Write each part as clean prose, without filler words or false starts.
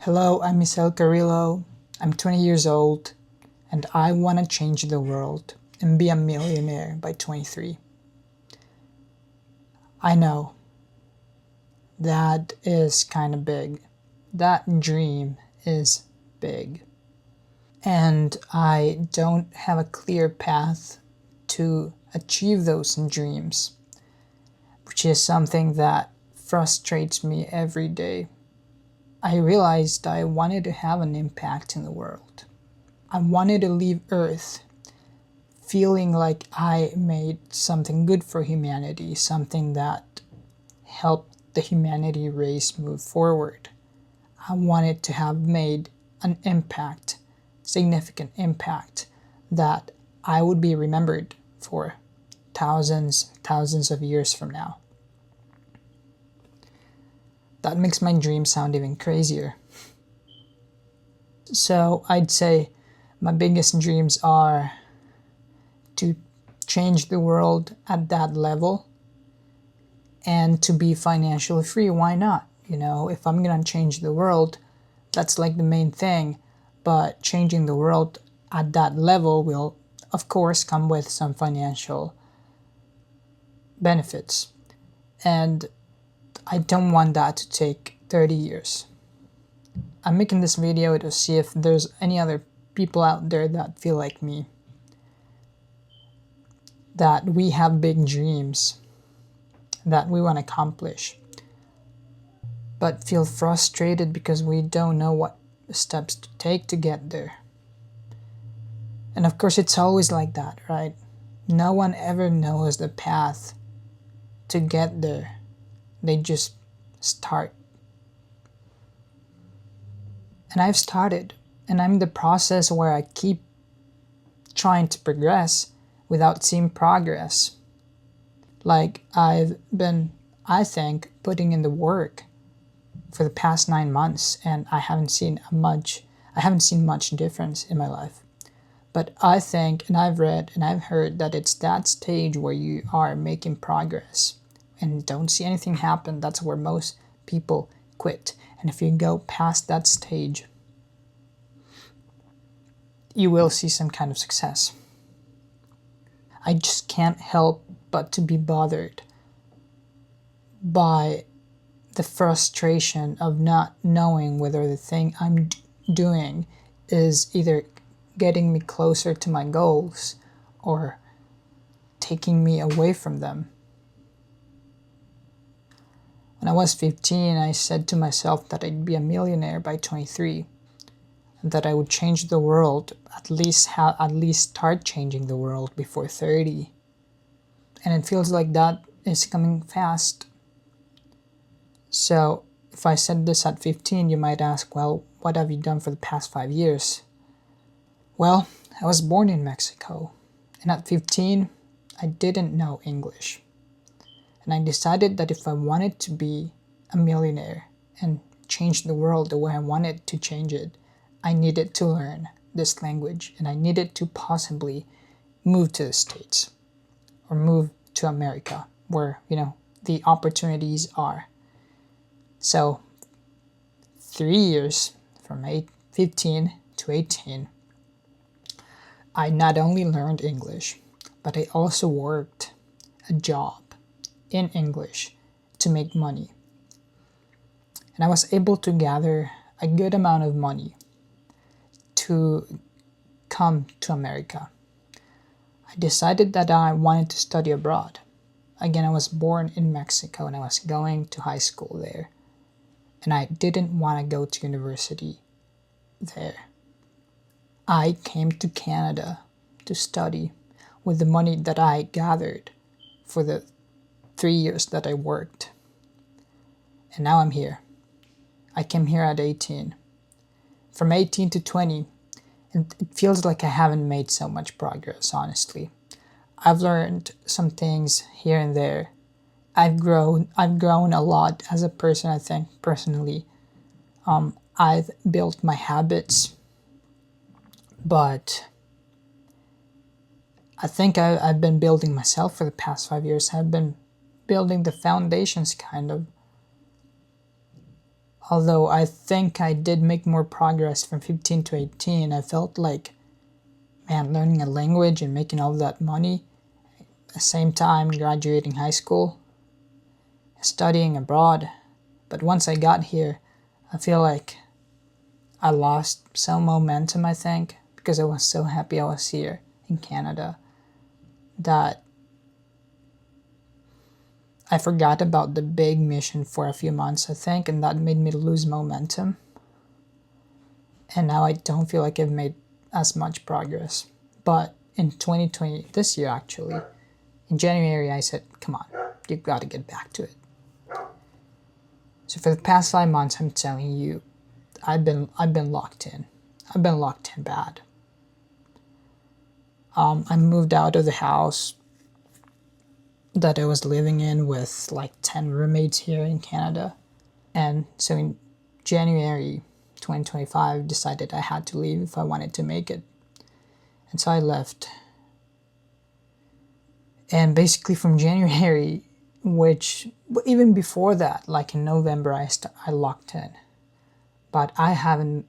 Hello, I'm Misael. I'm 20 years old and I want to change the world and be a millionaire by 23. I know that is kind of big. That dream is big. And I don't have a clear path to achieve those dreams, which is something that frustrates me every day. I realized I wanted to have an impact in the world. I wanted to leave Earth feeling like I made something good for humanity, something that helped the humanity race move forward. I wanted to have made an impact, significant impact, that I would be remembered for thousands of years from now. That makes my dream sound even crazier. So I'd say my biggest dreams are to change the world at that level and to be financially free. Why not? If I'm gonna change the world, that's like the main thing. But changing the world at that level will, of course, come with some financial benefits. And I don't want that to take 30 years. I'm making this video to see if there's any other people out there that feel like me, that we have big dreams that we want to accomplish, but feel frustrated because we don't know what steps to take to get there. And of course, it's always like that, right? No one ever knows the path to get there. They just start. And I've started, and I'm in the process where I keep trying to progress without seeing progress. Like I've been, I think, putting in the work for the past 9 months, and I haven't seen much difference in my life. But I think, and I've read and I've heard that it's that stage where you are making progress and don't see anything happen. That's where most people quit. And if you go past that stage, you will see some kind of success. I just can't help but to be bothered by the frustration of not knowing whether the thing I'm doing is either getting me closer to my goals or taking me away from them. When I was 15, I said to myself that I'd be a millionaire by 23, and that I would change the world, at least start changing the world before 30. And it feels like that is coming fast. So if I said this at 15, you might ask, well, what have you done for the past 5 years? Well, I was born in Mexico, and at 15, I didn't know English. And I decided that if I wanted to be a millionaire and change the world the way I wanted to change it, I needed to learn this language, and I needed to possibly move to the States or move to America where, the opportunities are. So 3 years from 15 to 18, I not only learned English, but I also worked a job in English to make money. And I was able to gather a good amount of money to come to America. I decided that I wanted to study abroad. Again, I was born in Mexico and I was going to high school there. And I didn't want to go to university there. I came to Canada to study with the money that I gathered for the 3 years that I worked. And now I'm here. I came here at 18. From 18 to 20, and it feels like I haven't made so much progress, honestly. I've learned some things here and there. I've grown a lot as a person, I think, personally. I've built my habits, but I think I've been building myself for the past 5 years. I've been building the foundations, kind of. Although I think I did make more progress from 15 to 18, I felt like, man, learning a language and making all that money at the same time graduating high school, studying abroad. But once I got here, I feel like I lost some momentum, I think, because I was so happy I was here in Canada that I forgot about the big mission for a few months, I think, and that made me lose momentum. And now I don't feel like I've made as much progress. But in 2020, this year actually, in January, I said, come on, you've got to get back to it. So for the past 5 months, I'm telling you, I've been locked in. I've been locked in bad. I moved out of the house that I was living in with like 10 roommates here in Canada. And so in January 2025, I decided I had to leave if I wanted to make it. And so I left. And basically from January, which even before that, like in November, I locked in. But I haven't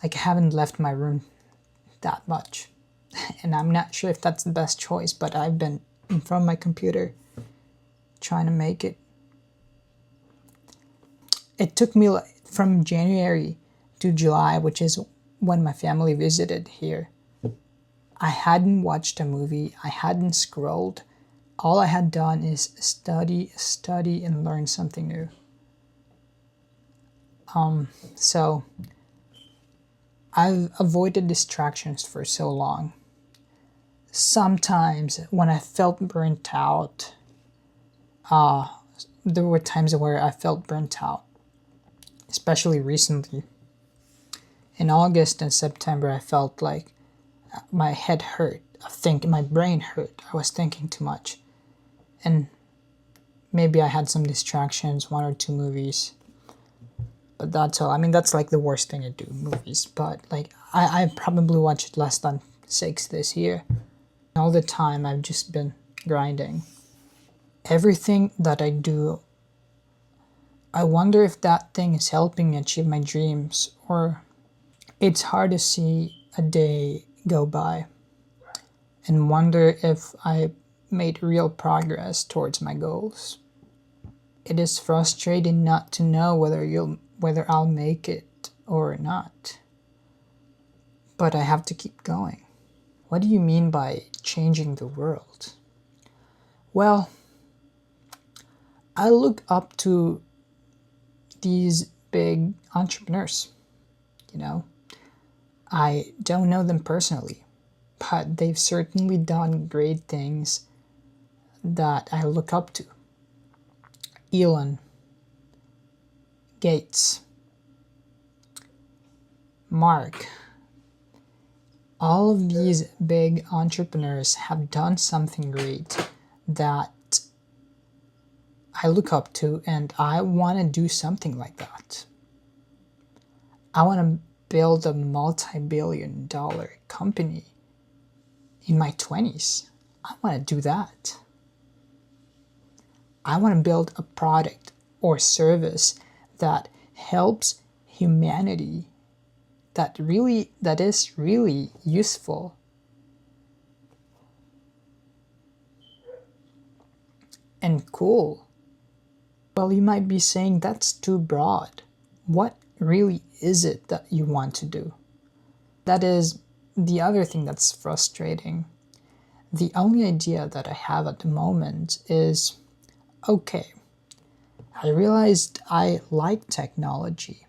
left my room that much. And I'm not sure if that's the best choice, but I've been in front of my computer trying to make it. It took me from January to July, which is when my family visited here. I hadn't watched a movie. I hadn't scrolled. All I had done is study, and learn something new. So I've avoided distractions for so long. Sometimes when I felt burnt out, there were times where I felt burnt out, especially recently. In August and September, I felt like my head hurt. My brain hurt. I was thinking too much. And maybe I had some distractions, 1 or 2 movies. But that's all. I mean, that's like the worst thing to do, movies. But like, I probably watched less than 6 this year. All the time, I've just been grinding. Everything that I do, I wonder if that thing is helping me achieve my dreams, or it's hard to see a day go by and wonder if I made real progress towards my goals. It is frustrating not to know whether I'll make it or not. But I have to keep going. What do you mean by changing the world? Well, I look up to these big entrepreneurs, you know. I don't know them personally, but they've certainly done great things that I look up to. Elon, Gates, Mark, all of these big entrepreneurs have done something great that I look up to, and I want to do something like that. I want to build a multi-billion-dollar company in my 20s. I want to do that. I want to build a product or service that helps humanity, that is really useful. And cool. Well, you might be saying that's too broad. What really is it that you want to do? That is the other thing that's frustrating. The only idea that I have at the moment is, okay, I realized I like technology.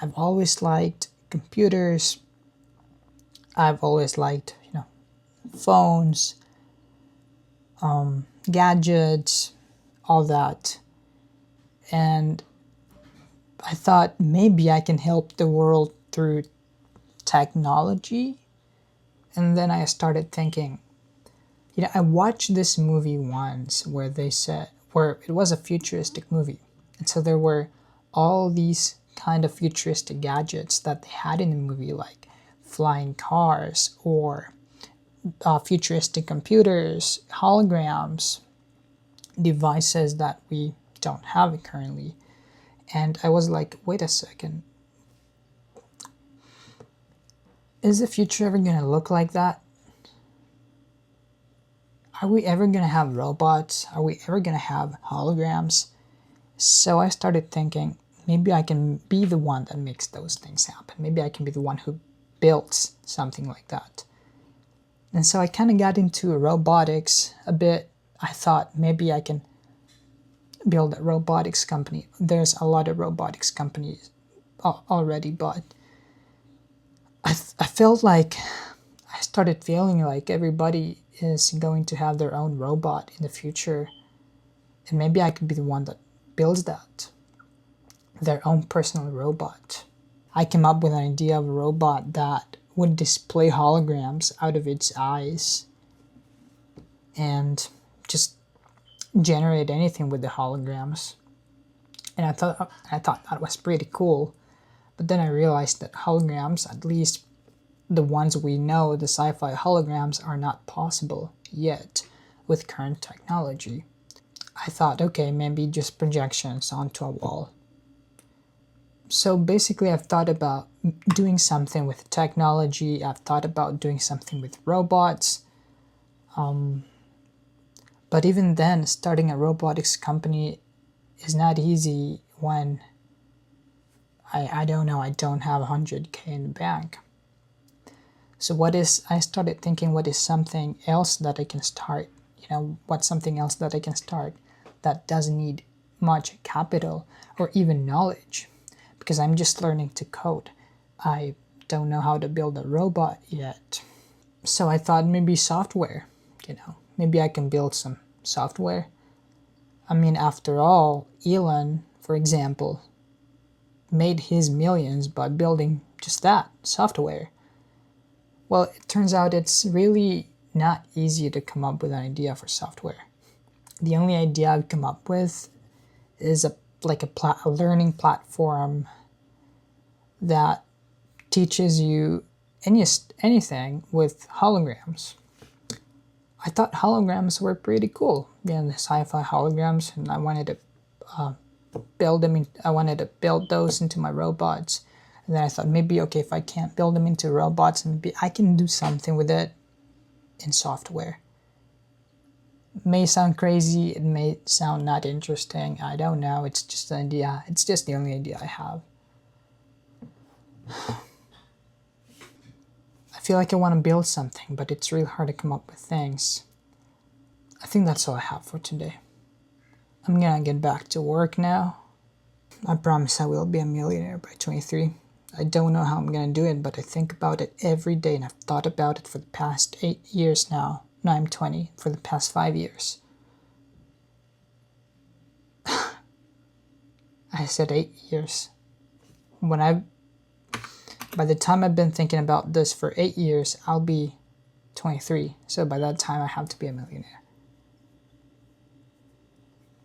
I've always liked computers. I've always liked, phones, gadgets, all that. And I thought maybe I can help the world through technology. And then I started thinking, I watched this movie once where it was a futuristic movie. And so there were all these kind of futuristic gadgets that they had in the movie, like flying cars or futuristic computers, holograms, devices that we don't have currently. And I was like, wait a second, is the future ever going to look like that? Are we ever going to have robots? Are we ever going to have holograms? So I started thinking, maybe I can be the one that makes those things happen. Maybe I can be the one who builds something like that. And so I kind of got into robotics a bit. I thought maybe I can build a robotics company. There's a lot of robotics companies already, but I felt like I started feeling like everybody is going to have their own robot in the future, and maybe I could be the one that builds that, their own personal robot. I came up with an idea of a robot that would display holograms out of its eyes and just generate anything with the holograms. And I thought that was pretty cool. But then I realized that holograms, at least the ones we know, the sci-fi holograms, are not possible yet with current technology. I thought, okay, maybe just projections onto a wall. So basically I've thought about doing something with technology, I've thought about doing something with robots. But even then, starting a robotics company is not easy when I don't know, I don't have 100K in the bank. So I started thinking, what is something else that I can start? What's something else that I can start that doesn't need much capital or even knowledge? Because I'm just learning to code. I don't know how to build a robot yet. So I thought maybe software, maybe I can build some software. I mean, after all, Elon, for example, made his millions by building just that, software. Well, it turns out it's really not easy to come up with an idea for software. The only idea I've come up with is a learning platform that teaches you anything with holograms. I thought holograms were pretty cool, the sci-fi holograms, and I wanted to build those into my robots. And then I thought, maybe, okay, if I can't build them into robots, maybe I can do something with it in software. It may sound crazy, it may sound not interesting, I don't know, it's just an idea. It's just the only idea I have. I feel like I want to build something, but it's really hard to come up with things. I think that's all I have for today. I'm gonna get back to work now. I promise I will be a millionaire by 23. I don't know how I'm gonna do it, but I think about it every day, and I've thought about it for the past 8 years now. Now I'm 20, for the past 5 years. I said 8 years. By the time I've been thinking about this for 8 years, I'll be 23. So by that time, I have to be a millionaire.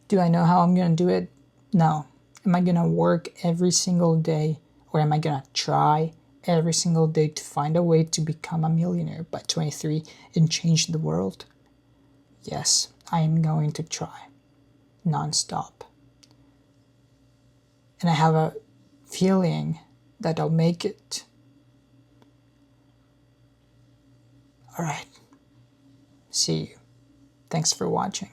Do I know how I'm going to do it? No. Am I going to work every single day, or am I going to try every single day to find a way to become a millionaire by 23 and change the world? Yes, I am going to try non-stop. And I have a feeling that I'll make it. Alright. See you. Thanks for watching.